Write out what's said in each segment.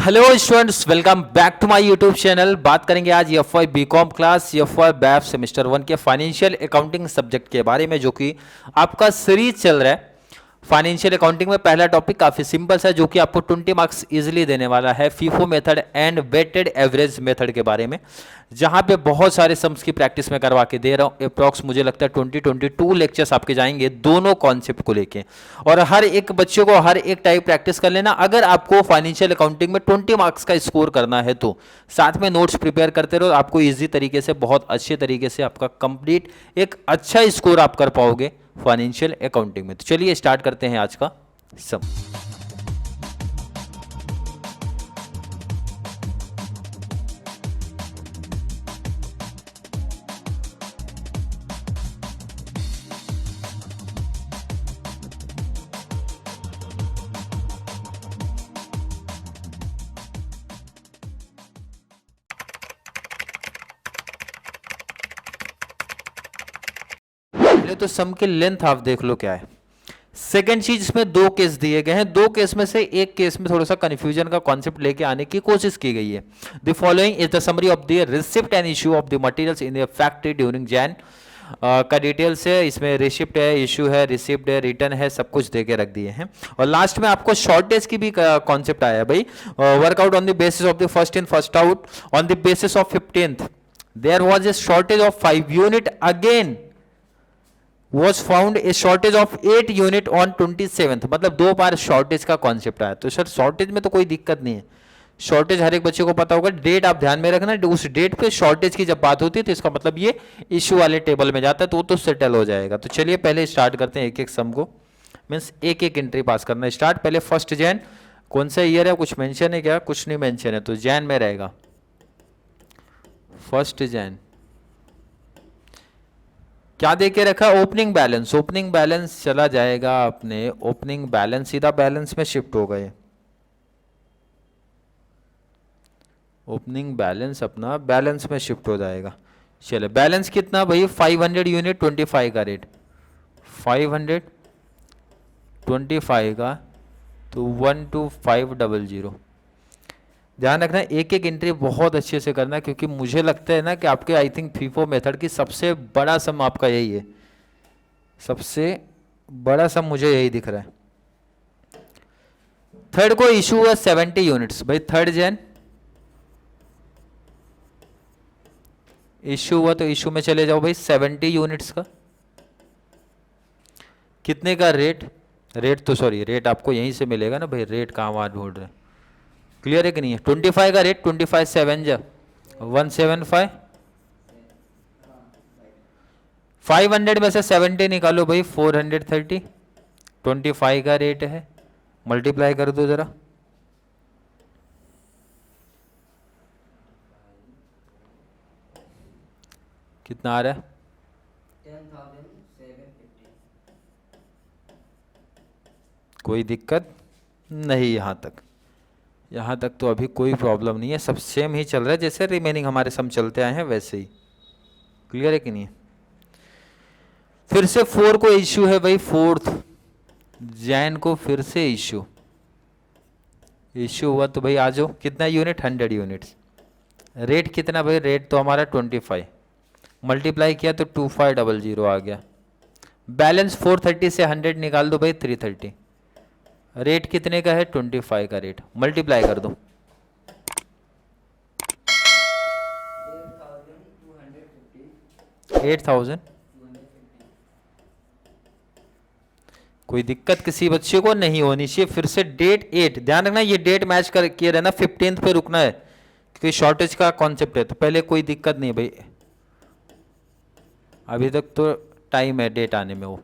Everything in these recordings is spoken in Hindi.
Hello students, welcome back to my YouTube channel. बात करेंगे आज FY BCom class FY BAF semester 1 के फाइनेंशियल अकाउंटिंग सब्जेक्ट के बारे में, जो कि आपका सीरीज चल रहा है। फाइनेंशियल अकाउंटिंग में पहला टॉपिक काफ़ी सिंपल सा है, जो कि आपको 20 मार्क्स इजीली देने वाला है, FIFO method and weighted average method के बारे में, जहां पे बहुत सारे सम्स की प्रैक्टिस में करवा के दे रहा हूं। अप्रॉक्स मुझे लगता है 22 लेक्चर्स आपके जाएंगे दोनों कॉन्सेप्ट को लेके, और हर एक बच्चे को हर एक टाइप प्रैक्टिस कर लेना। अगर आपको फाइनेंशियल अकाउंटिंग में 20 मार्क्स का स्कोर करना है तो साथ में नोट्स प्रिपेयर करते रहो, आपको ईजी तरीके से, बहुत अच्छे तरीके से आपका कंप्लीट एक अच्छा स्कोर आप कर पाओगे फाइनेंशियल अकाउंटिंग में। तो चलिए स्टार्ट करते हैं आज का सम। तो सम की लेंथ आप देख लो क्या है। सेकेंड चीज, इसमें दो केस दिए गए हैं। दो केस में से एक केस में थोड़ा सा कंफ्यूजन का कॉन्सेप्ट लेके आने की कोशिश की गई है। The following is the summary of the receipt and issue of the materials in the factory during Jain का डिटेल्स है। इसमें रिसिप्ट है, इशू है, रिसिप्ट है, रिटर्न है, सब कुछ देके रख दिए हैं। और लास्ट में आपको शॉर्टेज की भी कॉन्सेप्ट आया है भाई। Workout on the basis of the first in first out on the basis of 15th there was a shortage of 5 unit, again was found a shortage of 8 unit on 27th। मतलब दो बार शॉर्टेज का कॉन्सेप्ट आया। तो सर शॉर्टेज में तो कोई दिक्कत नहीं है, शॉर्टेज हर एक बच्चे को पता होगा। डेट आप ध्यान में रखना, उस डेट पे शॉर्टेज की जब बात होती है तो इसका मतलब ये इशू वाले टेबल में जाता है, तो वो तो सेटल हो जाएगा। तो चलिए पहले स्टार्ट करते हैं एक एक सम को, मीन्स एक एक एंट्री पास करना स्टार्ट। पहले फर्स्ट जैन, कौन सा ईयर है, कुछ मेंशन है क्या? कुछ नहीं मेंशन है, तो जैन में रहेगा फर्स्ट जैन। क्या देके रखा? Opening balance. ओपनिंग बैलेंस चला जाएगा अपने, ओपनिंग बैलेंस सीधा बैलेंस में शिफ्ट हो गए। ओपनिंग बैलेंस अपना बैलेंस में शिफ्ट हो जाएगा। चले, बैलेंस कितना भाई? 500 यूनिट 25 का रेट, 525 का, तो 12500। ध्यान रखना, एक एक एंट्री बहुत अच्छे से करना, क्योंकि मुझे लगता है ना कि आपके आई थिंक फीफो मेथड की सबसे बड़ा सम आपका यही है, सबसे बड़ा सम मुझे यही दिख रहा है। थर्ड को इशू हुआ 70 यूनिट्स भाई, थर्ड जैन इशू हुआ, तो इशू में चले जाओ भाई 70 यूनिट्स का। कितने का रेट? रेट तो सॉरी, रेट आपको यहीं से मिलेगा ना भाई, रेट कहाँ वहाँ ढूंढ रहे हैं। क्लियर है कि नहीं है? 25 का रेट, 25 7 जा 175, 500 में से 70 निकालो भाई, 430। 25 का रेट है, मल्टीप्लाई कर दो जरा, कितना आ रहा है? 10,750। कोई दिक्कत नहीं यहाँ तक, यहाँ तक तो अभी कोई प्रॉब्लम नहीं है, सब सेम ही चल रहा है जैसे रिमेनिंग हमारे सम चलते आए हैं वैसे ही। क्लियर है कि नहीं? फिर से 4 को इश्यू है भाई, फोर्थ जैन को फिर से इश्यू हुआ, तो भाई आ जाओ। कितना यूनिट? 100 यूनिट्स। रेट कितना भाई? रेट तो हमारा 25, मल्टीप्लाई किया तो 2500 आ गया। बैलेंस 430 से 100 निकाल दो भाई, 330। रेट कितने का है? 25 का रेट, मल्टीप्लाई कर दो, 8000। कोई दिक्कत किसी बच्चे को नहीं होनी चाहिए। फिर से डेट 8, ध्यान रखना ये डेट मैच कर किए रहना, 15th पे रुकना है, क्योंकि शॉर्टेज का कॉन्सेप्ट है। तो पहले कोई दिक्कत नहीं भाई, अभी तक तो टाइम है डेट आने में। वो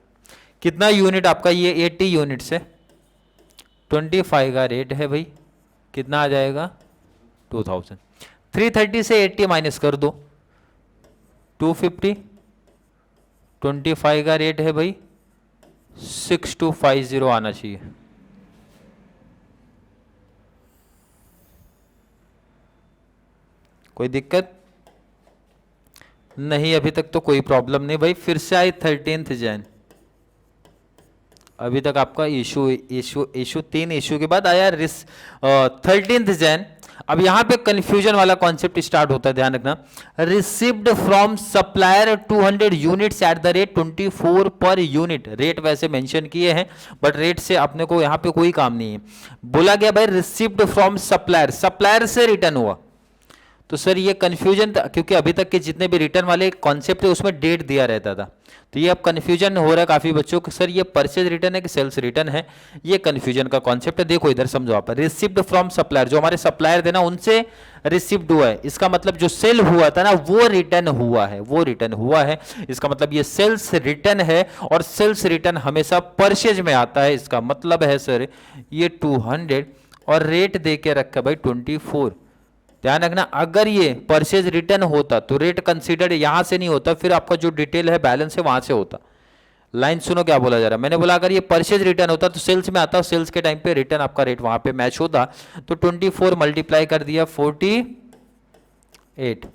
कितना यूनिट आपका? ये 80 यूनिट्स है, 25 का रेट है भाई, कितना आ जाएगा? 2000। 330 से 80 माइनस कर दो, 250। 25 का रेट है भाई, 6250 आना चाहिए। कोई दिक्कत नहीं, अभी तक तो कोई प्रॉब्लम नहीं भाई। फिर से आई 13th जैन, अभी तक आपका इशू इशू इशू 3 इशू के बाद आया 13 जैन। अब यहां पे कंफ्यूजन वाला कॉन्सेप्ट स्टार्ट होता है, ध्यान रखना। Received from supplier 200 units at the rate 24 per unit. Rate वैसे मेंशन किए हैं बट रेट से अपने को यहां पे कोई काम नहीं है। बोला गया भाई रिसीव्ड फ्रॉम सप्लायर, सप्लायर से रिटर्न हुआ। तो सर ये कंफ्यूजन था, क्योंकि अभी तक के जितने भी रिटर्न वाले कॉन्सेप्ट है उसमें डेट दिया रहता था, तो ये अब कंफ्यूजन हो रहा है काफी बच्चों को, सर ये परचेज रिटर्न है कि सेल्स रिटर्न है, ये कंफ्यूजन का कॉन्सेप्ट है। देखो इधर समझो आप, रिसीव्ड फ्रॉम सप्लायर, जो हमारे सप्लायर थे ना उनसे रिसीव्ड हुआ है, इसका मतलब जो सेल हुआ था ना वो रिटर्न हुआ है, वो रिटर्न हुआ है, इसका मतलब ये सेल्स रिटर्न है। और सेल्स रिटर्न हमेशा परचेज में आता है, इसका मतलब है सर ये 200 और रेट दे के रखा भाई 24। ध्यान रखना, अगर ये परचेज रिटर्न होता तो रेट कंसीडर्ड यहां से नहीं होता, फिर आपका जो डिटेल है बैलेंस है वहां से होता। लाइन सुनो क्या बोला जा रहा है, मैंने बोला अगर ये परचेज रिटर्न होता तो सेल्स में आता, सेल्स के टाइम पे रिटर्न आपका रेट वहां पे मैच होता। तो 24 मल्टीप्लाई कर दिया 48।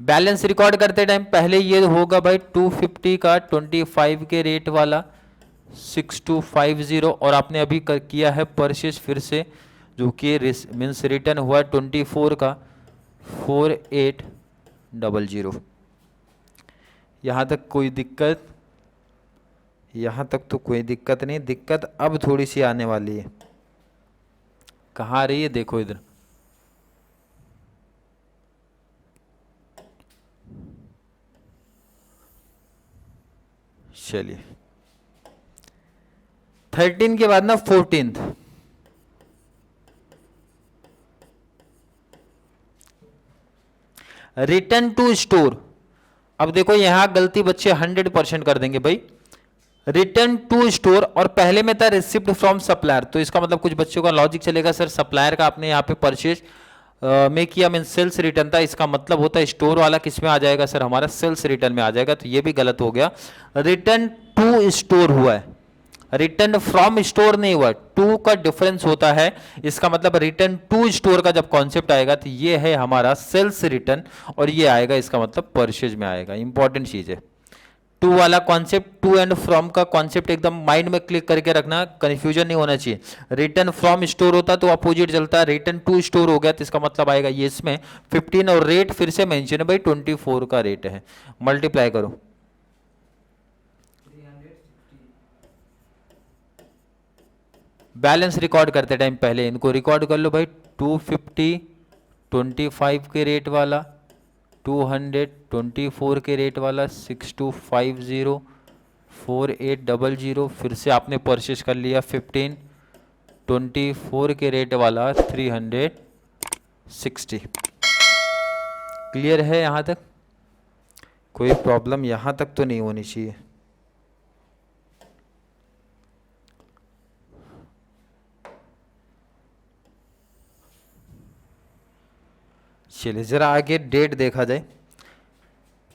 बैलेंस रिकॉर्ड करते टाइम पहले ये होगा भाई 250 का 25 के रेट वाला 6250, और आपने अभी किया है परचेज फिर से, जो कि मीन्स रिटर्न हुआ 24 का 4800। यहां तक कोई दिक्कत? यहां तक तो कोई दिक्कत नहीं, दिक्कत अब थोड़ी सी आने वाली है। कहाँ आ रही है देखो इधर, चलिए 13 के बाद ना 14th, रिटर्न टू स्टोर। अब देखो यहां गलती बच्चे 100% कर देंगे भाई, रिटर्न टू स्टोर और पहले में था रिसिप्ट फ्रॉम सप्लायर, तो इसका मतलब कुछ बच्चों का लॉजिक चलेगा सर सप्लायर का आपने यहाँ पे परचेज में किया, मीन सेल्स रिटर्न था, इसका मतलब होता है स्टोर वाला किस में आ जाएगा सर, हमारा सेल्स रिटर्न में आ जाएगा, तो ये भी गलत हो गया। रिटर्न टू स्टोर हुआ है, रिटर्न फ्रॉम स्टोर नहीं हुआ, टू का डिफरेंस होता है, इसका मतलब रिटर्न टू स्टोर का जब कॉन्सेप्ट आएगा तो ये है हमारा सेल्स रिटर्न, और ये आएगा इसका मतलब परचेज में आएगा। इंपॉर्टेंट चीज है टू वाला कॉन्सेप्ट, टू एंड फ्रॉम का कॉन्सेप्ट एकदम माइंड में क्लिक करके रखना, कंफ्यूजन नहीं होना चाहिए। रिटर्न फ्रॉम स्टोर होता तो अपोजिट चलता, रिटर्न टू स्टोर हो गया तो इसका मतलब आएगा ये इसमें 15, और रेट फिर से मेंशन है भाई 24 का रेट है, मल्टीप्लाई करो। बैलेंस रिकॉर्ड करते टाइम पहले इनको रिकॉर्ड कर लो भाई, 250 25 के रेट वाला, 200 24 के रेट वाला, 6250 4800, फिर से आपने परचेज कर लिया 15 24 के रेट वाला 360। क्लियर है यहाँ तक? कोई प्रॉब्लम यहाँ तक तो नहीं होनी चाहिए। चलिए जरा आगे डेट देखा जाए,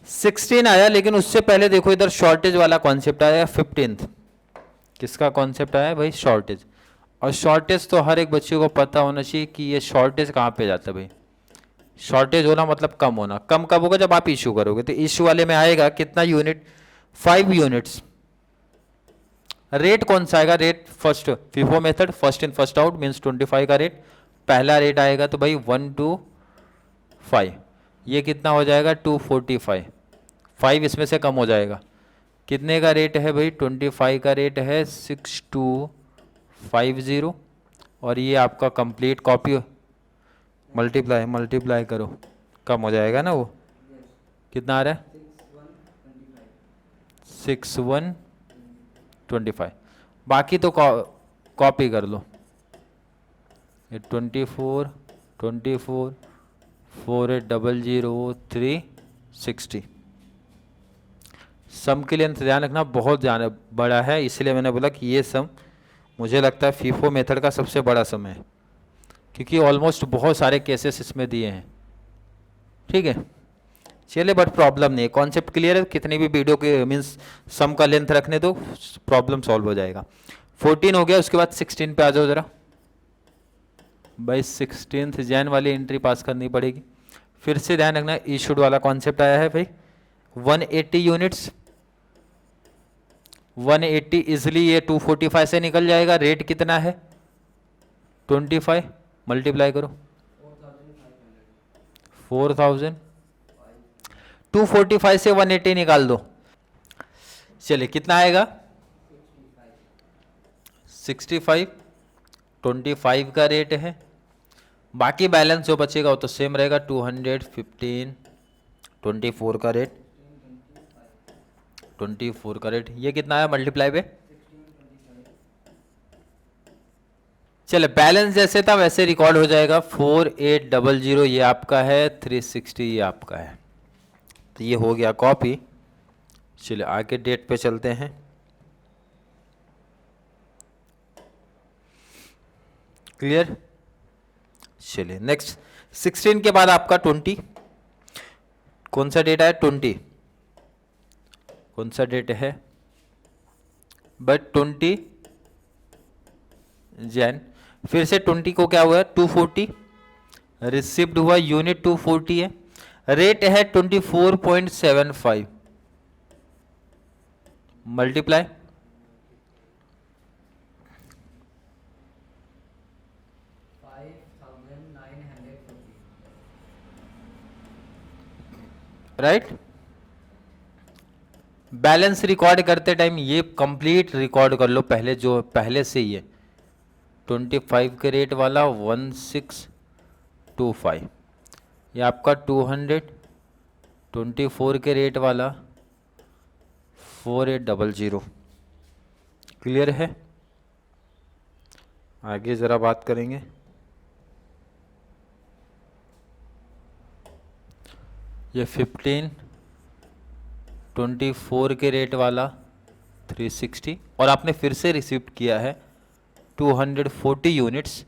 16 आया, लेकिन उससे पहले देखो इधर शॉर्टेज वाला कॉन्सेप्ट आया 15th। किसका कॉन्सेप्ट आया भाई? शॉर्टेज। और शॉर्टेज तो हर एक बच्चे को पता होना चाहिए कि ये शॉर्टेज कहाँ पे जाता है भाई। शॉर्टेज होना मतलब कम होना, कम कब होगा? जब आप इशू करोगे, तो इशू वाले में आएगा कितना यूनिट? 5 यूनिट्स। रेट कौन सा आएगा? Rate first FIFO method, first in first out, means 25 का रेट पहला रेट आएगा, तो भाई 125, ये कितना हो जाएगा? 245, 5 इसमें से कम हो जाएगा। कितने का रेट है भाई? 25 का रेट है 6250, और ये आपका कंप्लीट कॉपी, मल्टीप्लाई करो, कम हो जाएगा ना वो। कितना आ रहा है? 6125। बाकी तो कॉपी कर लो, ये 24 4800 360। सम के लिए ध्यान रखना, बहुत ध्यान बड़ा है, इसलिए मैंने बोला कि ये सम मुझे लगता है फीफो मेथड का सबसे बड़ा सम है, क्योंकि ऑलमोस्ट बहुत सारे केसेस इसमें दिए हैं। ठीक है, चलिए, बट प्रॉब्लम नहीं है, कॉन्सेप्ट क्लियर है। कितनी भी वीडियो के मीन्स सम का लेंथ रखने दो, प्रॉब्लम सॉल्व हो जाएगा। 14 हो गया, उसके बाद 16 पे आ जाओ जरा भाई। 16th जैन वाली एंट्री पास करनी पड़ेगी। फिर से ध्यान रखना, इशूड वाला कॉन्सेप्ट आया है भाई, 180 यूनिट्स 180 इजिली ये 245 से निकल जाएगा। रेट कितना है 25, मल्टीप्लाई करो 4000, 245 से 180 निकाल दो, चलिए कितना आएगा 65, 25 का रेट है। बाकी बैलेंस जो बचेगा वो तो सेम रहेगा 215, 24 का रेट, 24 का रेट, ये कितना है मल्टीप्लाई पे। चले बैलेंस जैसे था वैसे रिकॉर्ड हो जाएगा। 4800 ये आपका है, 360 ये आपका है, तो ये हो गया कॉपी। चलिए आगे डेट पे चलते हैं। क्लियर। चलिए नेक्स्ट 16 के बाद आपका 20, कौन सा डेट है 20, कौन सा डेट है बट 20 जैन। फिर से 20 को क्या हुआ है 240, रिसिप्ड हुआ यूनिट 240 है, रेट है 24.75, मल्टीप्लाई राइट। बैलेंस रिकॉर्ड करते टाइम ये कंप्लीट रिकॉर्ड कर लो पहले, जो पहले से ही है 25 के रेट वाला 1625, ये आपका 200, 24 के रेट वाला 4800। क्लियर है। आगे ज़रा बात करेंगे। ये 15, 24 के रेट वाला 360, और आपने फिर से रिसीव किया है 240 यूनिट्स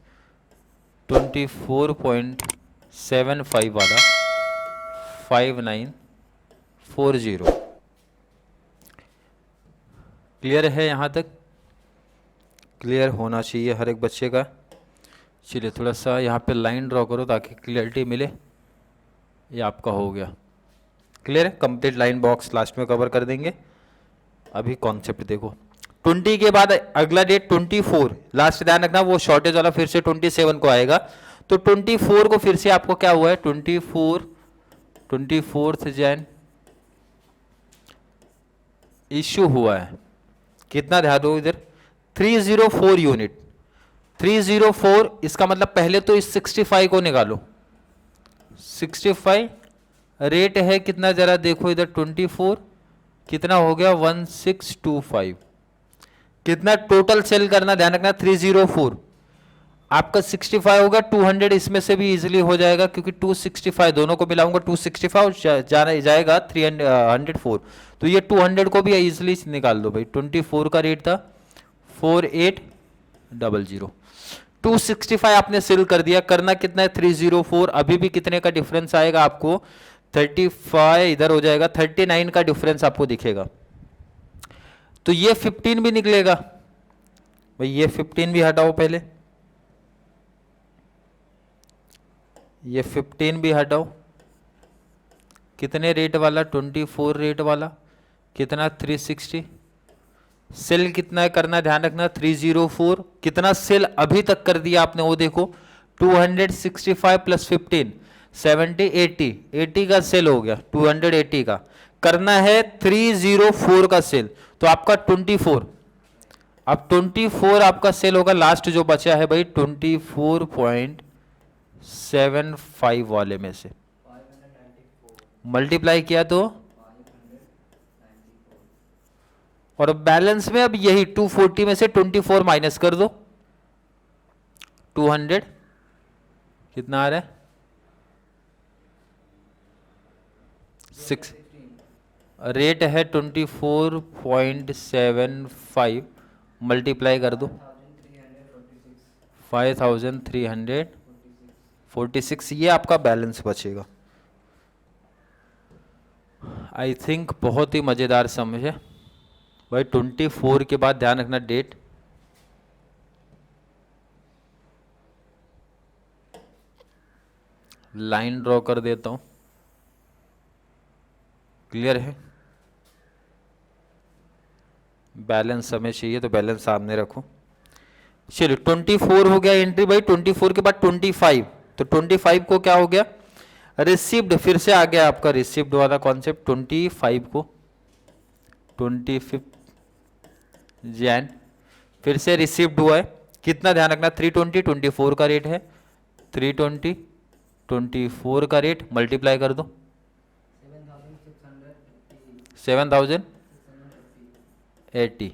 24.75 वाला 5940। क्लियर है यहाँ तक। क्लियर होना चाहिए हर एक बच्चे का। चलिए थोड़ा सा यहाँ पे लाइन ड्रॉ करो ताकि क्लियरिटी मिले। ये आपका हो गया क्लियर है। कंप्लीट लाइन बॉक्स लास्ट में कवर कर देंगे। अभी कॉन्सेप्ट देखो। 20 के बाद अगला डेट 24, लास्ट ध्यान रखना वो शॉर्टेज वाला फिर से 27 को आएगा। तो 24 को फिर से आपको क्या हुआ है 24 जैन इश्यू हुआ है। कितना ध्यान दो इधर 304 यूनिट, 304, इसका मतलब पहले तो इस 65 को निकालो। 65 रेट है कितना जरा देखो इधर 24, कितना हो गया 1625। कितना टोटल सेल करना ध्यान रखना 304, आपका 65 होगा 200 इसमें से भी इजीली हो जाएगा क्योंकि 265 दोनों को मिलाऊंगा 265 और जाएगा 304, तो ये 200 को भी इजीली निकाल दो भाई। 24 का रेट था 4800, 265 आपने सेल कर दिया। करना कितना है 304, अभी भी कितने का डिफरेंस आएगा आपको 35, इधर हो जाएगा 39 का डिफरेंस आपको दिखेगा। तो ये 15 भी निकलेगा भाई, ये 15 भी हटाओ पहले, ये 15 भी हटाओ। कितने रेट वाला 24 रेट वाला कितना 360, सेल कितना है करना ध्यान रखना 304। कितना सेल अभी तक कर दिया आपने वो देखो 265 प्लस 15 70 80, 80 का सेल हो गया 280 का। करना है 304 का सेल, तो आपका 24, अब 24 आपका सेल होगा। लास्ट जो बचा है भाई 24.75 वाले में से मल्टीप्लाई किया तो, और बैलेंस में अब यही 240 में से 24 माइनस कर दो 200, कितना आ रहा है 6, रेट है 24.75, मल्टीप्लाई कर दो 5346, ये आपका बैलेंस बचेगा। आई थिंक बहुत ही मज़ेदार समझ है भाई। 24 के बाद ध्यान रखना डेट, लाइन ड्रॉ कर देता हूं। क्लियर है। बैलेंस हमें चाहिए तो बैलेंस सामने रखो। चलिए 24 हो गया एंट्री भाई। 24 के बाद 25, तो 25 को क्या हो गया, रिसीव्ड। फिर से आ गया आपका रिसीव्ड वाला कॉन्सेप्ट। 25 को 25 जैन फिर से रिसीव्ड हुआ है। कितना ध्यान रखना, 320 24 का रेट है, 320 24 का रेट मल्टीप्लाई कर दो 7080।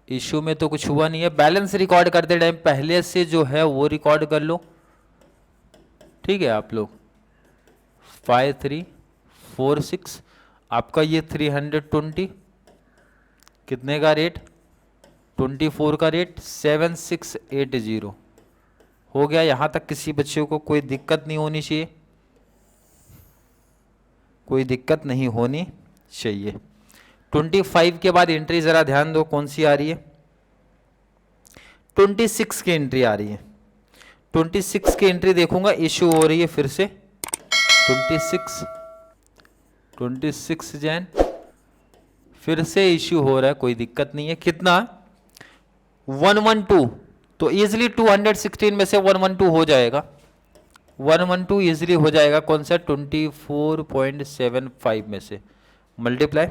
इशू में तो कुछ हुआ नहीं है। बैलेंस रिकॉर्ड करते टाइम पहले से जो है वो रिकॉर्ड कर लो, ठीक है आप लोग। 5346 आपका ये 320 कितने का रेट, 24 का रेट 7680 हो गया। यहाँ तक किसी बच्चे को कोई दिक्कत नहीं होनी चाहिए, कोई दिक्कत नहीं होनी चाहिए। 25 के बाद एंट्री ज़रा ध्यान दो कौन सी आ रही है, 26 की एंट्री आ रही है। 26 की एंट्री देखूंगा, इश्यू हो रही है फिर से 26 जैन फिर से इश्यू हो रहा है, कोई दिक्कत नहीं है। कितना 112, तो इजिली 216 में से 112 हो जाएगा, 112 इजिली हो जाएगा। कौन सा 24.75 में से मल्टीप्लाई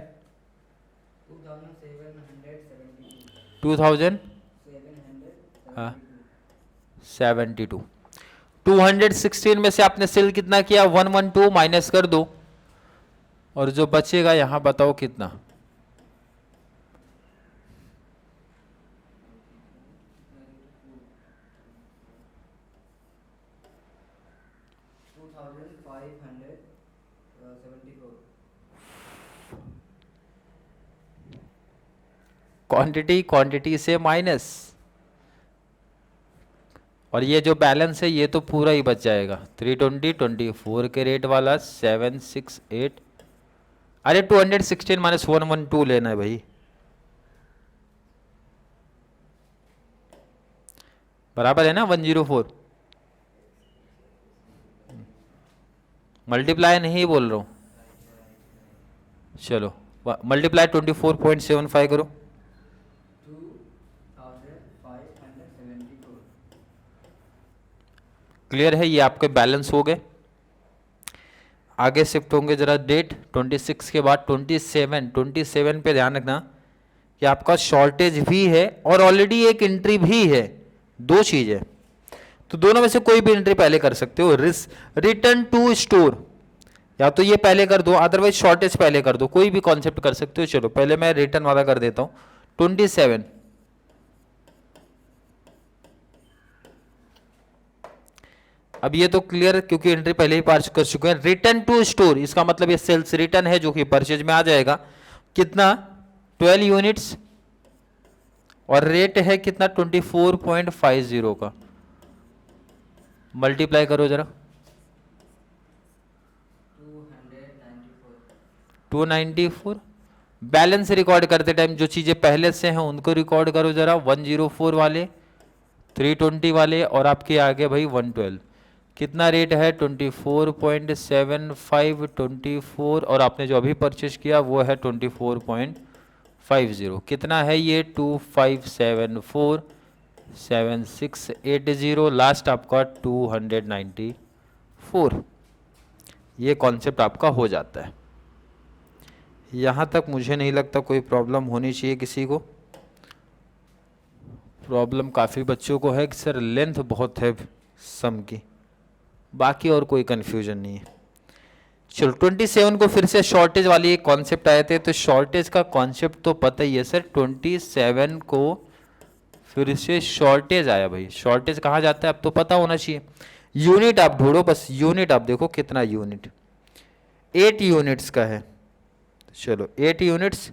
2072 216 में से आपने सेल कितना किया, 112 माइनस कर दो और जो बचेगा यहां बताओ कितना, क्वांटिटी से माइनस, और ये जो बैलेंस है ये तो पूरा ही बच जाएगा। 320 24 के रेट वाला 768, अरे 216 माइनस 112 लेना है भाई, बराबर है ना 104। मल्टीप्लाई नहीं बोल रहा हूं, चलो मल्टीप्लाई 24.75 करो, क्लियर है। ये आपके बैलेंस हो गए। आगे शिफ्ट होंगे जरा डेट 26 के बाद 27 पे ध्यान रखना कि आपका शॉर्टेज भी है और ऑलरेडी एक एंट्री भी है, दो चीज है, तो दोनों में से कोई भी एंट्री पहले कर सकते हो। रिटर्न टू स्टोर, या तो ये पहले कर दो, अदरवाइज शॉर्टेज पहले कर दो, कोई भी कॉन्सेप्ट कर सकते हो। चलो पहले मैं रिटर्न वाला कर देता हूं 27। अब ये तो क्लियर क्योंकि एंट्री पहले ही पास कर चुके हैं। रिटर्न टू स्टोर इसका मतलब ये सेल्स रिटर्न है जो कि परचेज में आ जाएगा। कितना 12 यूनिट्स और रेट है कितना 24.50 का, मल्टीप्लाई करो जरा 294। बैलेंस रिकॉर्ड करते टाइम जो चीजें पहले से हैं उनको रिकॉर्ड करो जरा, 104 वाले 320 वाले और आपके आगे भाई 112। कितना रेट है 24.75 24 और आपने जो अभी परचेज किया वो है 24.50। कितना है ये 2574 7680, लास्ट आपका 294। ये कॉन्सेप्ट आपका हो जाता है। यहाँ तक मुझे नहीं लगता कोई प्रॉब्लम होनी चाहिए किसी को। प्रॉब्लम काफ़ी बच्चों को है कि सर लेंथ बहुत है सम की, बाकी और कोई कन्फ्यूजन नहीं है। चलो 27 को फिर से शॉर्टेज वाली एक कॉन्सेप्ट आए थे, तो शॉर्टेज का कॉन्सेप्ट तो पता ही है सर। 27 को फिर से शॉर्टेज आया भाई, शॉर्टेज कहाँ जाता है अब तो पता होना चाहिए। यूनिट आप ढूंढो, बस यूनिट आप देखो कितना यूनिट, 8 यूनिट्स का है। चलो 8 यूनिट्स,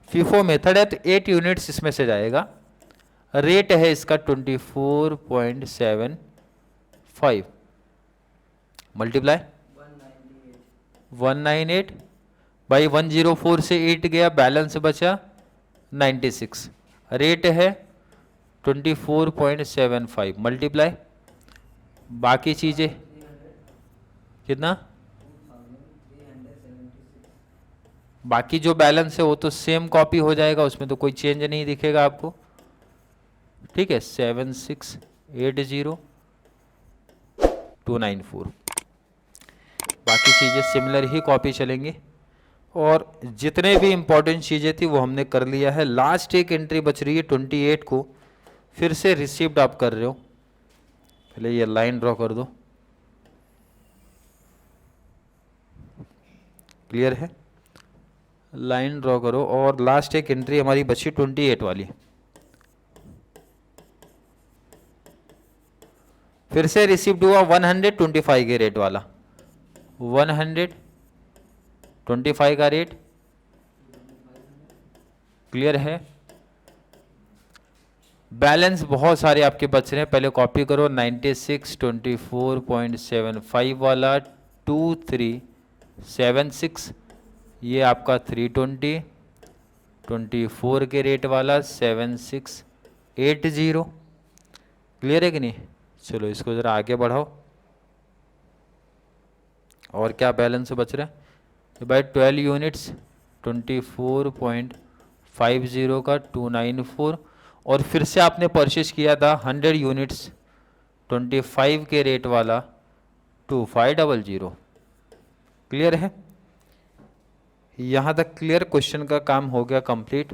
फीफो मेथड है तो 8 यूनिट्स इसमें से जाएगा। रेट है इसका 24.75, मल्टीप्लाई 198 भाई 104 से 8 गया, बैलेंस बचा 96, रेट है 24.75 मल्टीप्लाई बाकी चीजें कितना बाकी जो बैलेंस है वो तो सेम कॉपी हो जाएगा, उसमें तो कोई चेंज नहीं दिखेगा आपको। ठीक है, 7680,294, बाकी चीज़ें सिमिलर ही कॉपी चलेंगी। और जितने भी इंपॉर्टेंट चीज़ें थी वो हमने कर लिया है। लास्ट एक एंट्री बच रही है 28 को, फिर से रिसीव्ड आप कर रहे हो। पहले ये लाइन ड्रॉ कर दो, क्लियर है, लाइन ड्रॉ करो। और लास्ट एक एंट्री हमारी बची 28 वाली, फिर से रिसीव्ड हुआ 125 के रेट वाला, 125 का रेट, क्लियर है। बैलेंस बहुत सारे आपके बच रहे हैं, पहले कॉपी करो। 9624.75 वाला 2376, ये आपका 320, 24 के रेट वाला 7680, क्लियर है कि नहीं। चलो इसको ज़रा आगे बढ़ाओ, और क्या बैलेंस बच रहा है भाई। 12 यूनिट्स 24.50 का 294, और फिर से आपने परचेज किया था 100 यूनिट्स 25 के रेट वाला 2500, क्लियर है। यहाँ तक क्लियर, क्वेश्चन का काम हो गया कंप्लीट।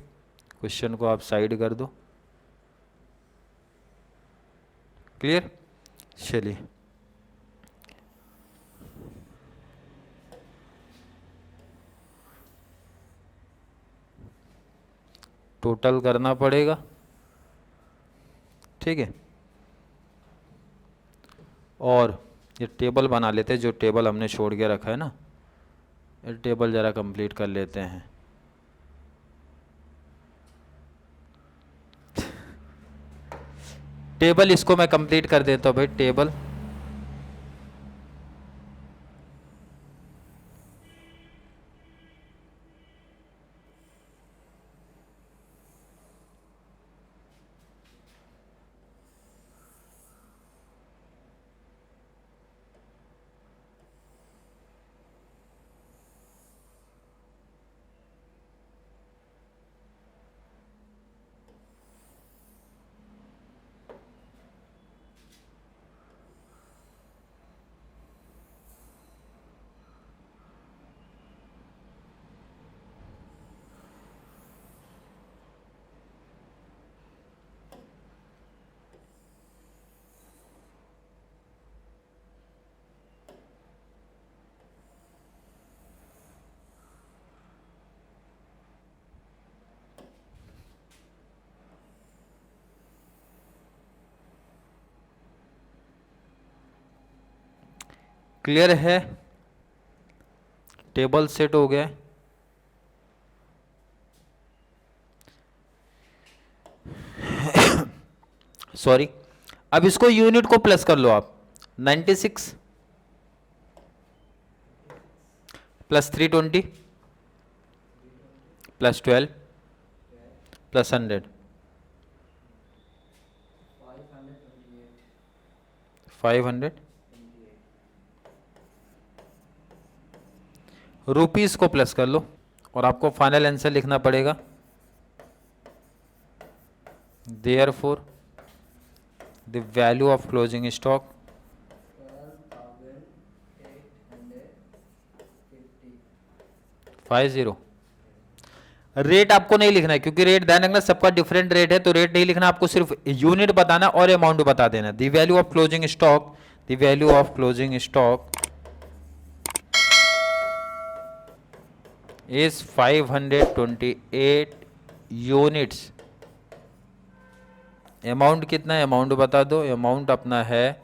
क्वेश्चन को आप साइड कर दो, क्लियर। चलिए टोटल करना पड़ेगा, ठीक है। और ये टेबल बना लेते हैं, जो टेबल हमने छोड़ के रखा है ना, ये टेबल ज़रा कंप्लीट कर लेते हैं। टेबल इसको मैं कंप्लीट कर देता हूँ भाई, टेबल। क्लियर है, टेबल सेट हो गया। सॉरी, अब इसको यूनिट को प्लस कर लो आप। 96 प्लस 320 प्लस 12 प्लस 100, 500 रुपीस को प्लस कर लो, और आपको फाइनल आंसर लिखना पड़ेगा। Therefore the value of closing stock 50। Rate आपको नहीं लिखना है, क्योंकि रेट ध्यान रखना सबका डिफरेंट रेट है, तो रेट नहीं लिखना, आपको सिर्फ यूनिट बताना और अमाउंट बता देना। The value of closing stock, the value of closing stock is 528 units. Amount कितना है, अमाउंट बता दो। अमाउंट अपना है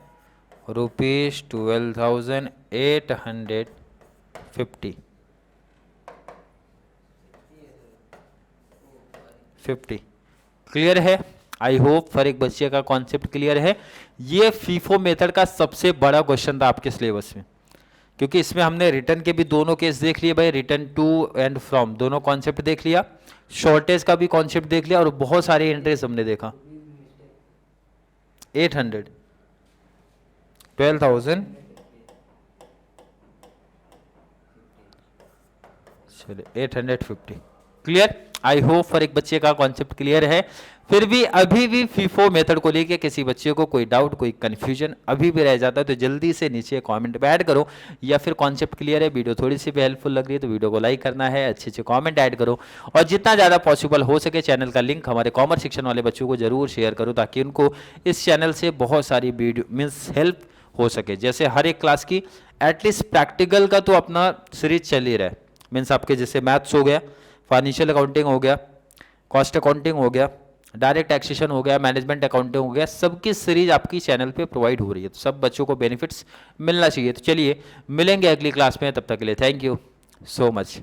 ₹12,850। 50 क्लियर है। आई होप हर एक बच्चे का कॉन्सेप्ट क्लियर है। ये फीफो मेथड का सबसे बड़ा क्वेश्चन था आपके सिलेबस में, क्योंकि इसमें हमने रिटर्न के भी दोनों केस देख लिए भाई, रिटर्न टू एंड फ्रॉम दोनों कॉन्सेप्ट देख लिया, शॉर्टेज का भी कॉन्सेप्ट देख लिया, और बहुत सारे एंट्रीज हमने देखा। 800 12,000 चलिए 850 क्लियर। आई होप फॉर एक बच्चे का कॉन्सेप्ट क्लियर है। फिर भी अभी भी फीफो मेथड को लेके किसी बच्चे को कोई डाउट, कोई कंफ्यूजन अभी भी रह जाता है तो जल्दी से नीचे कमेंट पे ऐड करो, या फिर कॉन्सेप्ट क्लियर है, वीडियो थोड़ी सी भी हेल्पफुल लग रही है तो वीडियो को लाइक करना है, अच्छे अच्छे कमेंट ऐड करो, और जितना ज़्यादा पॉसिबल हो सके चैनल का लिंक हमारे कॉमर्स सेक्शन वाले बच्चों को जरूर शेयर करो, ताकि उनको इस चैनल से बहुत सारी वीडियो मीन्स हेल्प हो सके। जैसे हर एक क्लास की एटलीस्ट प्रैक्टिकल का तो अपना सीरीज चल ही रहा है, मीन्स आपके जैसे मैथ्स हो गया, फाइनेंशियल अकाउंटिंग हो गया, कॉस्ट अकाउंटिंग हो गया, डायरेक्ट टैक्सेशन हो गया, मैनेजमेंट अकाउंटिंग हो गया, सबकी सीरीज आपकी चैनल पे प्रोवाइड हो रही है, तो सब बच्चों को बेनिफिट्स मिलना चाहिए। तो चलिए मिलेंगे अगली क्लास में, तब तक के लिए थैंक यू सो मच।